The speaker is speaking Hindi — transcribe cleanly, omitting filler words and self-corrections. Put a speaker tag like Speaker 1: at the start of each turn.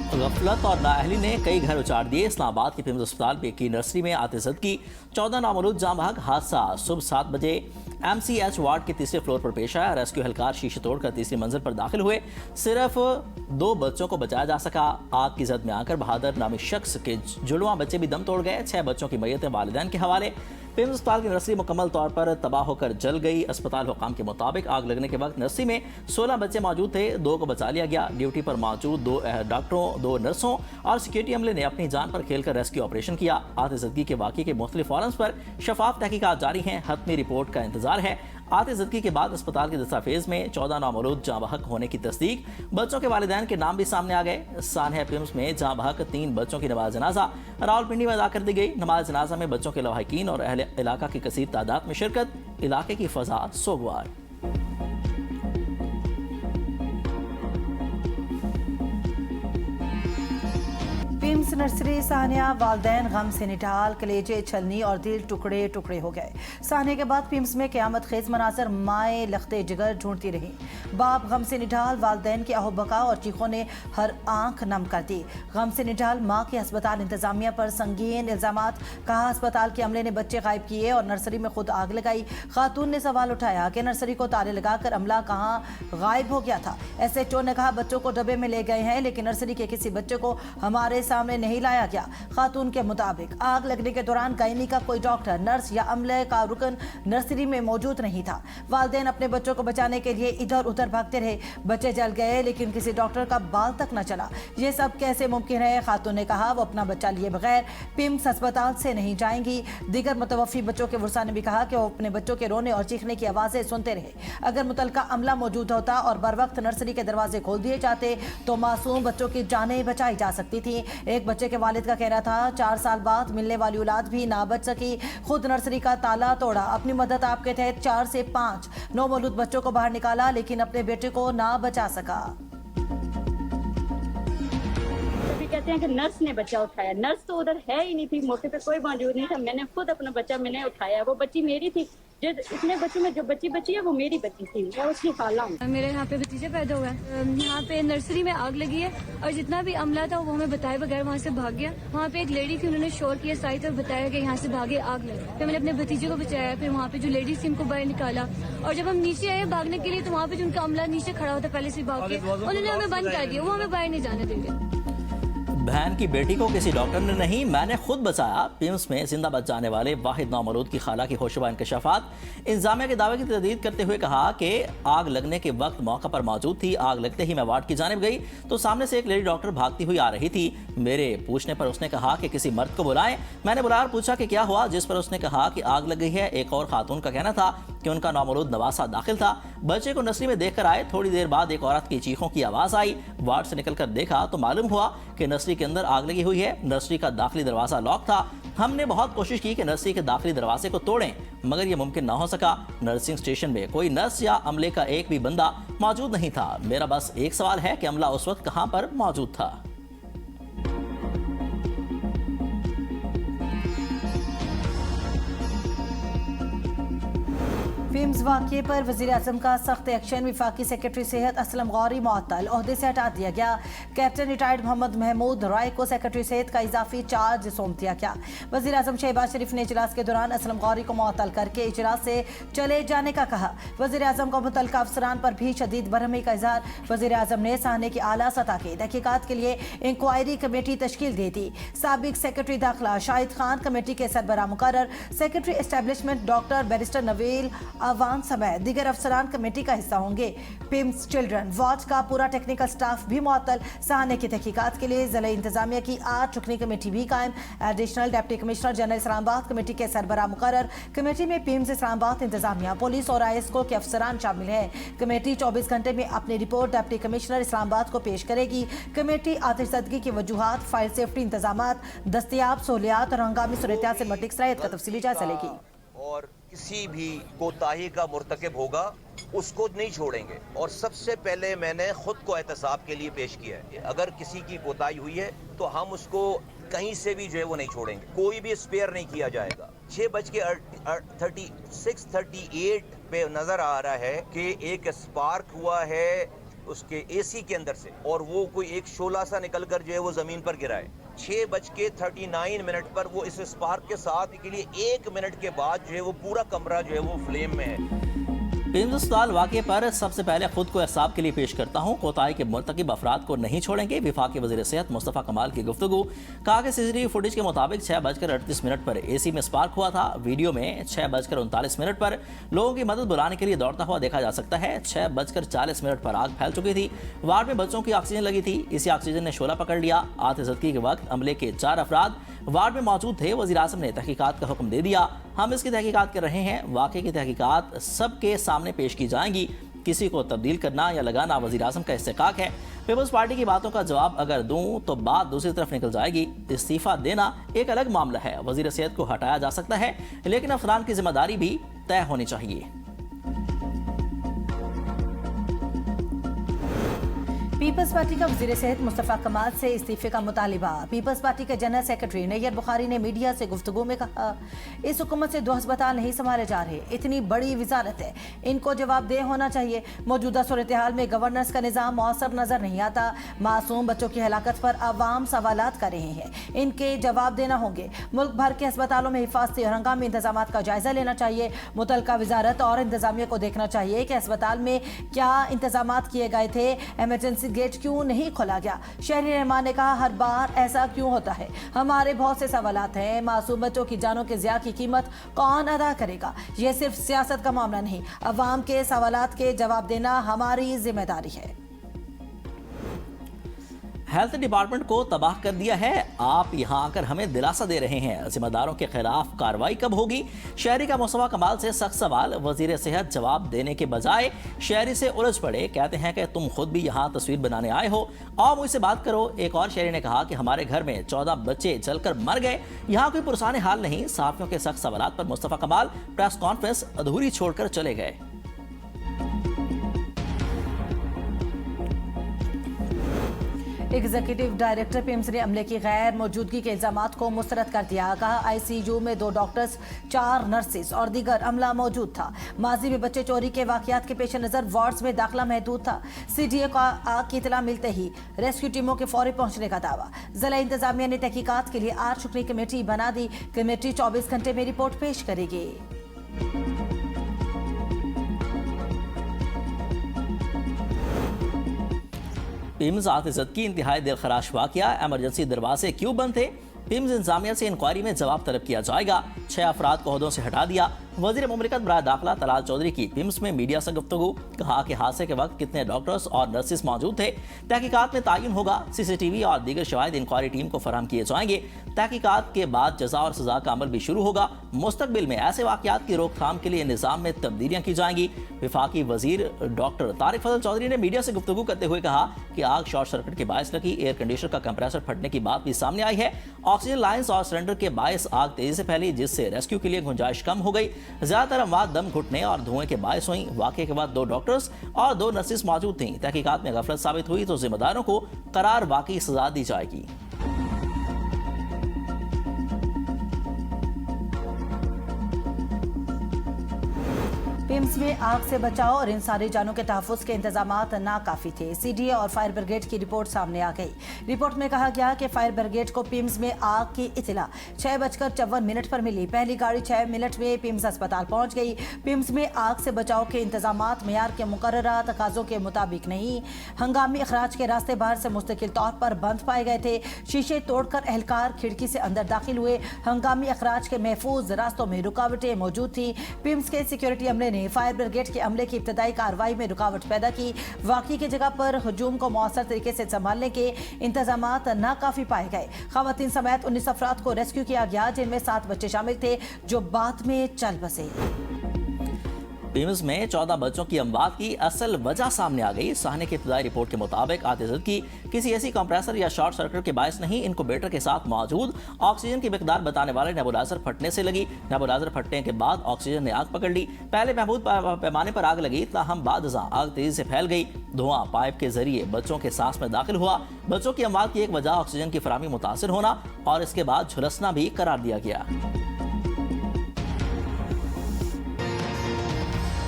Speaker 1: गफलत और नाअहली ने कई घर उजाड़ दिए। इस्लामाबाद के पिम्स अस्पताल की नर्सरी में आतिशत की 14 नामौलूद जाँ बहक। हादसा सुबह 7 बजे MCH वार्ड के तीसरे फ्लोर पर पेश आया। रेस्क्यू एहलकार शीशे तोड़कर तीसरी मंजिल पर दाखिल हुए। सिर्फ 2 बच्चों को बचाया जा सका। आग की जद में आकर बहादुर नामी शख्स के जुड़वां बच्चे भी दम तोड़ गए। 6 बच्चों की मैयतें वालिदैन के हवाले। पिम्स अस्पताल की नर्सरी मुकम्मल तौर पर तबाह होकर जल गई। अस्पताल हुकाम के मुताबिक आग लगने के वक्त नर्सरी में 16 बच्चे मौजूद थे। 2 को बचा लिया गया। ड्यूटी पर मौजूद 2 डॉक्टरों, 2 नर्सों और सिक्योरिटी अमले ने अपनी जान पर खेलकर रेस्क्यू ऑपरेशन किया। आतिशदगी के वाक़े के मुख्तलिफ फॉरम्स पर शफाफ तहकीकात जारी हैं। हतमी रिपोर्ट का इंतजार है। आतिशदगी के बाद अस्पताल के दस्तावेज में 14 नामौलूद जाँ बहक होने की तस्दीक। बच्चों के वालिदैन के नाम भी सामने आ गए। सानहा पिम्स में जाँ बहक 3 बच्चों की नमाज जनाजा रावलपिंडी में अदा कर दी गई। नमाज जनाजा में बच्चों के लवाहिकीन और अहले इलाका की कसीर तादाद में शिरकत। इलाके की फजा सोगवार।
Speaker 2: पिम्स नर्सरी सानिया वालदैन गम से निढाल, कलेजे छलनी और दिल टुकड़े टुकड़े हो गए। सानिया के बाद पिम्स में क़यामत खेज मनाजर। माए लखते जिगर ढूंढती रही। बाप गम से निढाल, वालदैन की आहोबका और चीखों ने हर आंख नम कर दी। गम से निढाल माँ के अस्पताल इंतजामिया पर संगीन इल्जामात। कहा अस्पताल के अमले ने बच्चे गायब किए और नर्सरी में खुद आग लगाई। खातून ने सवाल उठाया कि नर्सरी को ताले लगाकर अमला कहाँ गायब हो गया था। SHO ने कहा बच्चों को डब्बे में ले गए हैं, लेकिन नर्सरी के किसी बच्चे को हमारे सामने नहीं लाया गया। खातून के मुताबिक आग लगने के दौरान गायनी का कोई डॉक्टर, नर्स या अमले का रुकन नर्सरी में मौजूद नहीं था। वालिदैन अपने बच्चों को बचाने के लिए इधर उधर भागते रहे। बच्चे जल गए, लेकिन किसी डॉक्टर का बाल तक न चला। ये सब कैसे मुमकिन है? खातून ने कहा वो अपना बच्चा लिए बगैर पिम्स अस्पताल से नहीं जाएंगी। दीगर मुतवफ़ी बच्चों के वर्सा ने भी कहा कि वो अपने बच्चों के रोने और चीखने की आवाज़ें सुनते रहे। अगर मुतलका अमला मौजूद होता और बर वक्त नर्सरी के दरवाजे खोल दिए जाते तो मासूम बच्चों की जानें बचाई जा सकती थी। एक बच्चे के वालिद का कहना था 4 साल बाद मिलने वाली औलाद भी ना बच सकी। खुद नर्सरी का ताला तोड़ा। अपनी मदद आपके तहत 4 से 5 नौमौलूद बच्चों को बाहर निकाला, लेकिन अपने बेटे को ना बचा सका।
Speaker 3: कहते हैं कि नर्स ने बच्चा उठाया। नर्स तो उधर है ही नहीं थी, मौके पे कोई मौजूद नहीं था। मैंने खुद अपना बच्चा मैंने उठाया। वो बच्ची मेरी थी। जो इतने बच्चों में जो बच्ची बची है वो मेरी बच्ची थी। मैं उसकी खाला हूँ।
Speaker 4: मेरे यहाँ पे भतीजा पैदा हुआ है। यहाँ पे नर्सरी में आग लगी है और जितना भी अमला था वो हमें बताए बगैर वहाँ से भाग गया। वहाँ पे एक लेडी थी, उन्होंने शोर किया साइड और बताया कि यहाँ से भागे, आग लगी। फिर मैंने अपने भतीजे को बचाया। फिर वहाँ पे जो लेडीज थी उनको बाहर निकाला और जब हम नीचे आए भागने के लिए तो वहाँ पे जो उनका अमला नीचे खड़ा होता पहले से भाग के, उन्होंने हमें बंद कर दिया। वो हमें बाहर नहीं जाने देंगे।
Speaker 1: बहन की बेटी को किसी डॉक्टर ने नहीं, मैंने खुद बचाया। पिम्स में जिंदा बच जाने वाले वाहिद नामौलूद की खाला की होशरुबा इंकशाफात। इंजामिया के दावे की तस्दीद करते हुए कहा कि आग लगने के वक्त मौका पर मौजूद थी। आग लगते ही मैं वार्ड की जानिब गई तो सामने से एक लेडी डॉक्टर भागती हुई आ रही थी। मेरे पूछने पर उसने कहा कि किसी मर्द को बुलाएं। मैंने बुलाया और पूछा कि क्या हुआ, जिस पर उसने कहा कि आग लग गई है। एक और खातून का कहना था कि उनका नामौलूद नवासा दाखिल था। बच्चे को नर्सरी में देखकर आए। थोड़ी देर बाद एक औरत की चीखों की आवाज आई। वार्ड से निकलकर देखा तो मालूम हुआ कि नर्सरी के अंदर आग लगी हुई है। नर्सरी का दाखिली दरवाजा लॉक था। हमने बहुत कोशिश की कि नर्सरी के दाखिली दरवाजे को तोड़ें, मगर यह मुमकिन ना हो सका। नर्सिंग स्टेशन में कोई नर्स या अमले का एक भी बंदा मौजूद नहीं था। मेरा बस एक सवाल है कि अमला उस वक्त कहां पर मौजूद था।
Speaker 2: पिम्स वाक़े पर वज़ीर-ए-आज़म का सख्त एक्शन। वफाकी सेक्रेटरी सेहत असलम गौरी मुअत्तल, ओहदे से हटा दिया गया। कैप्टन रिटायर्ड मोहम्मद महमूद राय को सेक्रेटरी सेहत का इजाफी चार्ज सौंप दिया गया। वज़ीर-ए-आज़म शहबाज शरीफ ने इजलास के दौरान असलम गौरी को मुअत्तल करके इजलास से चले जाने का कहा। वज़ीर-ए-आज़म को मुतल्लिक़ अफसरान पर भी शदीद बरहमी का इजहार। वज़ीर-ए-आज़म ने साहने की आला सतह की तहकीकात के लिए इंक्वायरी कमेटी तश्कील दे दी। साबिक सेक्रेटरी दाखिला शाहिद खान कमेटी के सरबराह मुकर्रर। Secretary establishment doctor barrister Naveel Awan समेत दीगर अफसरान कमेटी का हिस्सा होंगे। पिम्स चिल्ड्रन वॉच का पूरा टेक्निकल स्टाफ भी मुअत्तल। साहने की तहकीकात के लिए ज़िला इंतजामिया की 8 रुकनी कमेटी भी कायम। Additional deputy commissioner general Islamabad committee के सरबराह मुकर्रर। कमेटी में पिम्स इस्लामाबाद इंतजामिया, पुलिस और ISCO के अफसरान शामिल हैं। कमेटी 24 घंटे में अपनी रिपोर्ट डिप्टी कमिश्नर इस्लामाबाद को पेश करेगी। कमेटी आतिशदगी की वजूहात, फायर सेफ्टी इंतजामात, दस्तयाब सहूलियात और हंगामी सूरत से मुतल्लिक़ सलाहियत का तफसीली जायजा लेगी।
Speaker 5: और किसी भी कोताही का मुर्तकिब होगा उसको नहीं छोड़ेंगे। और सबसे पहले मैंने खुद को एहतसाब के लिए पेश किया है। अगर किसी की कोताही हुई है तो हम उसको कहीं से भी जो है वो नहीं छोड़ेंगे। कोई भी स्पेयर नहीं किया जाएगा। 6:38 पे नजर आ रहा है कि एक स्पार्क हुआ है उसके एसी के अंदर से, और वो कोई एक शोला सा निकल कर जो है वो जमीन पर गिरा है। 6:39 पर वो इस स्पार्क के साथ के लिए 1 मिनट के बाद जो है वो पूरा कमरा जो है वो फ्लेम में है।
Speaker 1: पिम्स अस्पताल वाक़े पर सबसे पहले खुद को एहसाब के लिए पेश करता हूँ। कोताही के मुर्तकिब अफराद को नहीं छोड़ेंगे। विफाकी वज़ीर सेहत मुस्तफ़ा कमाल की गुफ्तगू। कहा कि CCTV फुटेज के मुताबिक 6:38 पर AC में स्पार्क हुआ था। वीडियो में 6:39 पर लोगों की मदद बुलाने के लिए दौड़ता हुआ देखा जा सकता है। 6:40 पर आग फैल चुकी थी। वार्ड में बच्चों की ऑक्सीजन लगी थी। इसी ऑक्सीजन ने शोला पकड़ लिया। आतिशज़दगी के वक्त अमले के 4 अफराद वार्ड में मौजूद थे। वज़ीर आज़म ने तहकीकात का हुक्म दे दिया। हम इसकी तहकीकात कर रहे हैं। वाक़े की तहकीकात सबके सामने पेश की जाएंगी। किसी को तब्दील करना या लगाना वज़ीर आज़म का इस्तेकाक है। पीपल्स पार्टी की बातों का जवाब अगर दूं तो बात दूसरी तरफ निकल जाएगी। इस्तीफा देना एक अलग मामला है। वज़ीर सेहत को हटाया जा सकता है, लेकिन अफसरान की जिम्मेदारी भी तय होनी चाहिए।
Speaker 2: पीपल्स पार्टी का वज़ीर सेहत मुस्तफ़ा कमाल से इस्तीफे का मुतालिबा। पीपल्स पार्टी के जनरल सेक्रेटरी नैयर बुखारी ने मीडिया से गुफ्तगू में कहा, इस हुकूमत से 2 अस्पताल नहीं संभाले जा रहे। इतनी बड़ी वजारत है, इनको जवाबदेह होना चाहिए। मौजूदा सूरत हाल में गवर्नेंस का निज़ाम मौसर नजर नहीं आता। मासूम बच्चों की हलाकत पर अवाम सवालात कर रहे हैं, इनके जवाब देना होंगे। मुल्क भर के अस्पतालों में हिफाजती और हंगामी इंतजाम का जायजा लेना चाहिए। मुतलका वजारत और इंतजामिया को देखना चाहिए कि अस्पताल में क्या इंतजाम किए गए थे। इमरजेंसी गेट क्यों नहीं खोला गया। शहरी रहमान ने कहा, हर बार ऐसा क्यों होता है। हमारे बहुत से सवालात हैं। मासूम बच्चों की जानों के ज़िया की कीमत कौन अदा करेगा। यह सिर्फ सियासत का मामला नहीं, अवाम के सवालात के जवाब देना हमारी जिम्मेदारी है।
Speaker 1: हेल्थ डिपार्टमेंट को तबाह कर दिया है। आप यहाँ आकर हमें दिलासा दे रहे हैं। जिम्मेदारों के खिलाफ कार्रवाई कब होगी। शहरी का मुस्तफ़ा कमाल से सख्त सवाल। वज़ीर सेहत जवाब देने के बजाय शहरी से उलझ पड़े। कहते हैं कि तुम खुद भी यहाँ तस्वीर बनाने आए हो, और मुझसे बात करो। एक और शहरी ने कहा कि हमारे घर में 14 बच्चे जलकर मर गए। यहाँ कोई पुरसाने हाल नहीं। सहाफ़ियों के सख्त सवालात पर मुस्तफ़ा कमाल प्रेस कॉन्फ्रेंस अधूरी छोड़कर चले गए।
Speaker 2: एग्जीक्यूटिव डायरेक्टर पिम्स ने अमले की गैर मौजूदगी के इल्जामात को मुस्तरद कर दिया। कहा, ICU में 2 डॉक्टर्स, 4 नर्सेस और दीगर अमला मौजूद था। माजी में बच्चे चोरी के वाकयात के पेश नजर वार्ड्स में दाखिला महदूद था। CDA को आग की इतला मिलते ही रेस्क्यू टीमों के फौरी पहुंचने का दावा। जिला इंतजामिया ने तहकीकात के लिए 8 रुकनी कमेटी बना दी। कमेटी 24 घंटे में रिपोर्ट पेश करेगी।
Speaker 1: पिम्स आतिशज़दगी इंतहाई दिलखराश वाक़या। एमरजेंसी दरवाजे क्यों बंद थे। पिम्स इंतजामिया से इंक्वायरी में जवाब तलब किया जाएगा। 6 अफराद को ओहदों से हटा दिया। वज़ीर मुमलिकत बराए दाखिला तलाल चौधरी की पिम्स में मीडिया से गुफ्तगू। कहा कि हादसे के वक्त कितने डॉक्टर्स और नर्सिस मौजूद थे। तहकीकात में तायुन होगा। CCTV और दीगर शवाहिद इंक्वायरी टीम को फराहम किए जाएंगे। तहकीकात के बाद जज़ा और सज़ा का अमल भी शुरू होगा। मुस्तकबिल में ऐसे वाक़यात की रोकथाम के लिए निज़ाम में तब्दीलियाँ की जाएंगी। विफाकी वज़ीर डॉक्टर तारिक फजल चौधरी ने मीडिया से गुफ्तगू करते हुए कहा कि आग शॉर्ट सर्किट के बायस लगी। एयर कंडीशनर का कंप्रेसर फटने की बात भी सामने आई है। ऑक्सीजन लाइन्स और सिलेंडर के बायस आग तेजी से फैली, जिससे रेस्क्यू के लिए गुंजाइश कम हो गई। ज्यादातर अमवात दम घुटने और धुएं के बायस हुई। वाक़े के बाद 2 डॉक्टर्स और 2 नर्सिस मौजूद थीं। तहकीकात में गफलत साबित हुई तो जिम्मेदारों को करार वाकई सजा दी जाएगी।
Speaker 2: पिम्स में आग से बचाव और इंसानी जानों के तहफ़्फ़ुज़ के इंतजामात नाकाफी थे। CDA और फायर ब्रिगेड की रिपोर्ट सामने आ गई। रिपोर्ट में कहा गया कि फायर ब्रिगेड को पिम्स में आग की इतला 6:54 पर मिली। पहली गाड़ी 6 मिनट में पिम्स अस्पताल पहुंच गई। पिम्स में आग से बचाव के इंतजामात मेयार के मुकर्ररा तकाज़ों के मुताबिक नहीं। हंगामी अखराज के रास्ते बाहर से मुस्तकिल तौर पर बंद पाए गए थे। शीशे तोड़कर एहलकार खिड़की से अंदर दाखिल हुए। हंगामी अखराज के महफूज रास्तों में रुकावटें मौजूद थी। पिम्स के सिक्योरिटी अमले ने फायर ब्रिगेड के अमले की इब्तदाई कार्रवाई में रुकावट पैदा की। वाक़ई की जगह पर हुजूम को मौसर तरीके से संभालने के इंतजामात नाकाफी पाए गए। खवातीन समेत 19 अफराद को रेस्क्यू किया गया, जिनमें 7 बच्चे शामिल थे जो बाद में चल बसे।
Speaker 1: पिम्स में 14 बच्चों की अमवात की असल वजह सामने आ गई। साहने की इब्तदाई रिपोर्ट के मुताबिक आतिशज़दगी किसी ऐसी कंप्रेसर या शॉर्ट सर्किट के बायस नहीं। इनक्यूबेटर के साथ मौजूद ऑक्सीजन की मिकदार बताने वाले नेबुलाइजर फटने से लगी। नेबुलाइजर फटने के बाद ऑक्सीजन ने आग पकड़ ली। पहले महमूद पैमाने पर आग लगी, ताहम बाद आग तेजी से फैल गई। धुआं पाइप के जरिए बच्चों के सांस में दाखिल हुआ। बच्चों की अमवात की एक वजह ऑक्सीजन की फराहमी मुतासिर होना और इसके बाद झुलसना भी करार दिया गया।